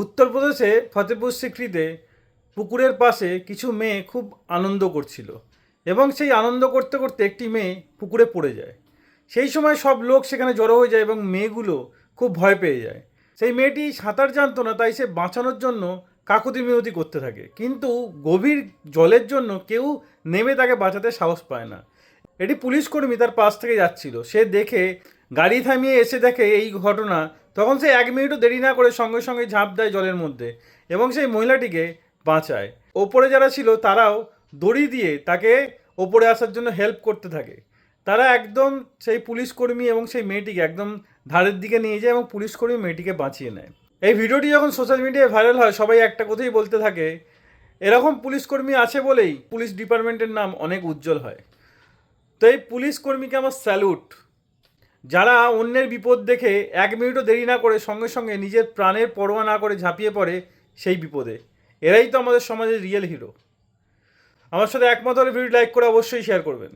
উত্তরপ্রদেশে ফতেপুর সিক্রিতে পুকুরের পাশে কিছু মেয়ে খুব আনন্দ করছিল এবং সেই আনন্দ করতে করতে একটি মেয়ে পুকুরে পড়ে যায়। সেই সময় সব লোক সেখানে জড়ো হয়ে যায় এবং মেয়েগুলো খুব ভয় পেয়ে যায়। সেই মেয়েটি সাঁতার জানতো না, তাই সে বাঁচানোর জন্য কাকুতি মিনতি করতে থাকে, কিন্তু গভীর জলের জন্য কেউ নেমে তাকে বাঁচাতে সাহস পায় না। এটি পুলিশ কর্মী তার পাশ থেকে যাচ্ছিল, সে দেখে গাড়ি থামিয়ে এসে দেখে এই ঘটনা। তখন সে 1 মিনিটও দেরি না করে সঙ্গে সঙ্গে ঝাঁপ দেয় জলের মধ্যে এবং সেই মহিলাটিকে বাঁচায়। ওপরে যারা ছিল তারাও দড়ি দিয়ে তাকে ওপরে আসার জন্য হেল্প করতে থাকে। তারা একদম সেই পুলিশ কর্মী এবং সেই মেয়েটিকে একদম ধারের দিকে নিয়ে যায় এবং পুলিশ কর্মী মেয়েটিকে বাঁচিয়ে নেয়। এই ভিডিওটি যখন সোশ্যাল মিডিয়ায় ভাইরাল হয়, সবাই একটা কথাই বলতে থাকে, এরকম পুলিশ কর্মী আছে বলেই পুলিশ ডিপার্টমেন্টের নাম অনেক উজ্জ্বল হয়। তো এই পুলিশ কর্মীকে আমার স্যালুট, যারা অন্যের বিপদ দেখে 1 মিনিটও দেরি না করে সঙ্গে সঙ্গে নিজের প্রাণের পরোয়া না করে ঝাঁপিয়ে পড়ে সেই বিপদে। এরাই তো আমাদের সমাজের রিয়েল হিরো। আমার সাথে একমত হলে ভিডিও লাইক করে অবশ্যই শেয়ার করবেন।